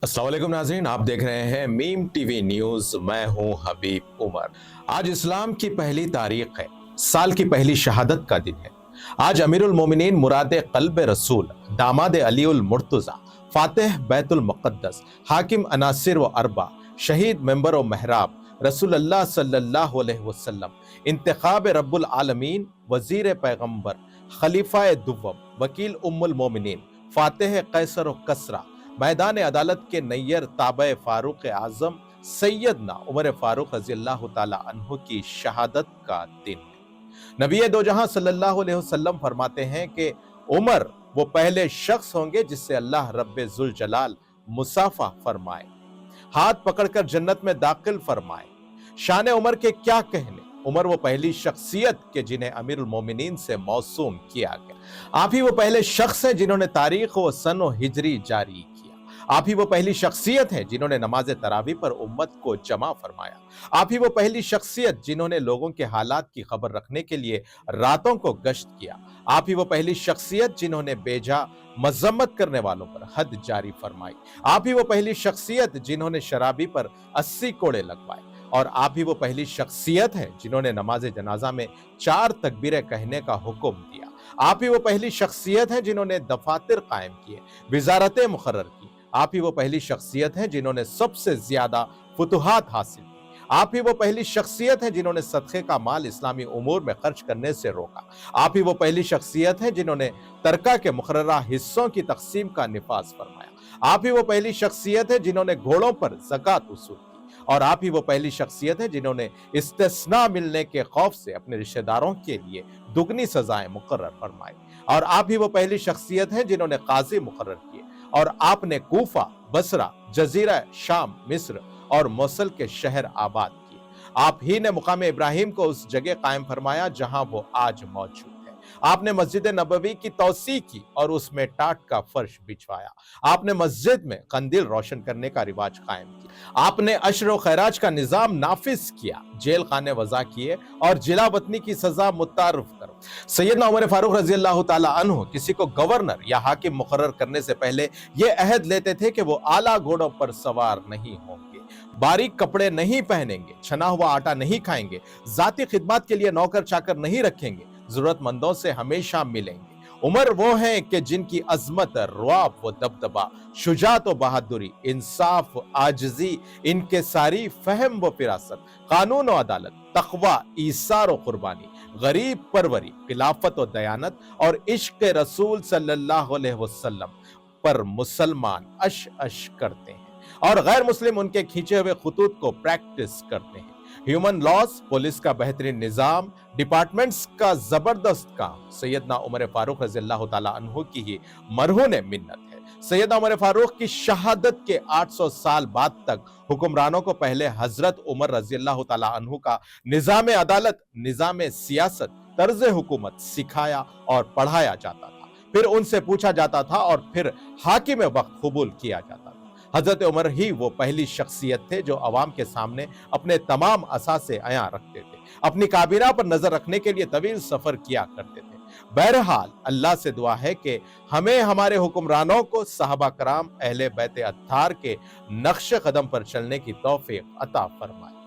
अस्सलाम वालेकुम नाज़रीन, आप देख रहे हैं मीम टीवी न्यूज़। मैं हूं हबीब उमर। आज इस्लाम की पहली तारीख है, साल की पहली शहादत का दिन है। आज अमीरुल मोमिनीन मुराद क़ल्ब रसूल दामाद अलीउल मुर्तज़ा फातिह बैतुल मुक़द्दस हाकिम अनासिर व अरबा शहीद मेंबर व महराब रसूलुल्लाह सल्लल्लाहु अलैहि वसल्लम इंतखाब रब्बुल आलमीन वज़ीर पैगंबर खलीफा दुव्वम वकील उम्मुल मोमिनीन फातिह कैसर व कसरा मैदान अदालत के नैयर ताबे फारूक आजम सैयदना उमर फारूक रज़ी अल्लाह ताला अन्हु की शहादत का दिन है। नबी दो जहां सल्लल्लाहु अलैहि वसल्लम फरमाते हैं कि उमर वो पहले शख्स होंगे जिससे अल्लाह रब्बे जुल जलाल मुसाफा फरमाए, हाथ पकड़कर जन्नत में दाखिल फरमाए। शान उमर के क्या कहने, उमर वो पहली शख्सियत के जिन्हें अमीरुल मोमिनीन से मौसूम किया गया। आप ही वो पहले शख्स हैं जिन्होंने तारीख व सन व हिजरी जारी किया। आप ही वो पहली शख्सियत हैं जिन्होंने नमाज तरावी पर उम्मत को जमा फरमाया। आप ही वो पहली शख्सियत जिन्होंने लोगों के हालात की खबर रखने के लिए रातों को गश्त किया। आप ही वो पहली शख्सियत जिन्होंने बेजा मजम्मत करने वालों पर हद जारी फरमाई। आप ही वो पहली शख्सियत जिन्होंने शराबी पर 80 कोड़े लगवाए। और आप ही वो पहली शख्सियत हैं जिन्होंने नमाज जनाजा में 4 तकबीरें कहने का हुक्म दिया। आप ही वो पहली शख्सियत हैं जिन्होंने दफातर कायम किए, विजारतें मुकर्रर की। आप ही वो पहली शख्सियत हैं जिन्होंने सबसे ज्यादा फुतुहात हासिल की। आप ही वो पहली शख्सियत हैं जिन्होंने सदक़े का माल इस्लामी उमूर में खर्च करने से रोका। आप ही वो पहली शख्सियत हैं जिन्होंने तरका के मुकर्ररा हिस्सों की तकसीम का निफाज फरमाया। आप ही वो पहली शख्सियत है जिन्होंने घोड़ों पर ज़कात वसूल की। और आप ही वो पहली शख्सियत है जिन्होंने इस्तिस्ना मिलने के खौफ से अपने रिश्तेदारों के लिए दुगनी सजाएं मुकर्रर फरमाई। और आप ही वो पहली शख्सियत है जिन्होंने काजी मुकर्रर किए। और आपने कूफा, बसरा, जजीरा शाम, मिस्र और मौसल के शहर आबाद किए। आप ही ने मुकाम इब्राहिम को उस जगह कायम फरमाया जहां वो आज मौजूद है। आपने मस्जिद नबवी की तौसी की और उसमें टाट का फर्श बिछवाया। आपने मस्जिद में कंदील रोशन करने का रिवाज कायम किया। आपने अशर व खैराज का निजाम नाफिज किया, जेल खाने वज़ा किए और जिला वतनी की सजा मुतारफ करो। सैयदना उमर फारूक रज़ी अल्लाह ताला अन्हु किसी को गवर्नर या हाकिम मुकर्रर करने से पहले ये अहद लेते थे कि वो आला घोड़ों पर सवार नहीं होंगे, बारीक कपड़े नहीं पहनेंगे, छना हुआ आटा नहीं खाएंगे, जाती खिदमत के लिए नौकर चाकर नहीं रखेंगे, जरूरतमंदों से हमेशा मिलेंगे। उमर वो हैं कि जिनकी अजमत, रुआब व दबदबा, शुजात व बहादुरी, इंसाफ, आजिजी, इनकिसारी, फहम व फिरासत, कानून व अदालत, तकवा, ईसार व कुर्बानी, गरीब परवरी, खिलाफत व दयानत और इश्क रसूल सल्लल्लाहु अलैहि वसल्लम पर मुसलमान अश अश करते हैं और गैर मुस्लिम उनके खींचे हुए खुतूत को प्रैक्टिस करते हैं। ह्यूमन लॉस, पुलिस का बेहतरीन निजाम, डिपार्टमेंट्स का जबरदस्त काम सैयदना उमर फारूक रज़ी अल्लाह ताला अन्हु की ही मरहून मिन्नत है। सैयदना उमर फारूक की शहादत के 800 साल बाद तक हुक्मरानों को पहले हजरत उमर रज़ी अल्लाह ताला अन्हु का निजाम अदालत, निजाम सियासत, तर्ज हुकूमत सिखाया और पढ़ाया जाता था। फिर उनसे पूछा जाता था और फिर हाकिम वक्त कबूल किया जाता था। हजरत उमर ही वो पहली शख्सियत थे जो अवाम के सामने अपने तमाम असासे अयां रखते थे, अपनी काबीना पर नजर रखने के लिए तवील सफर किया करते थे। बहरहाल अल्लाह से दुआ है कि हमें हमारे हुक्मरानों को साहबा कराम अहले बैत अत्तार के नक्श कदम पर चलने की तौफीक अता फरमाए।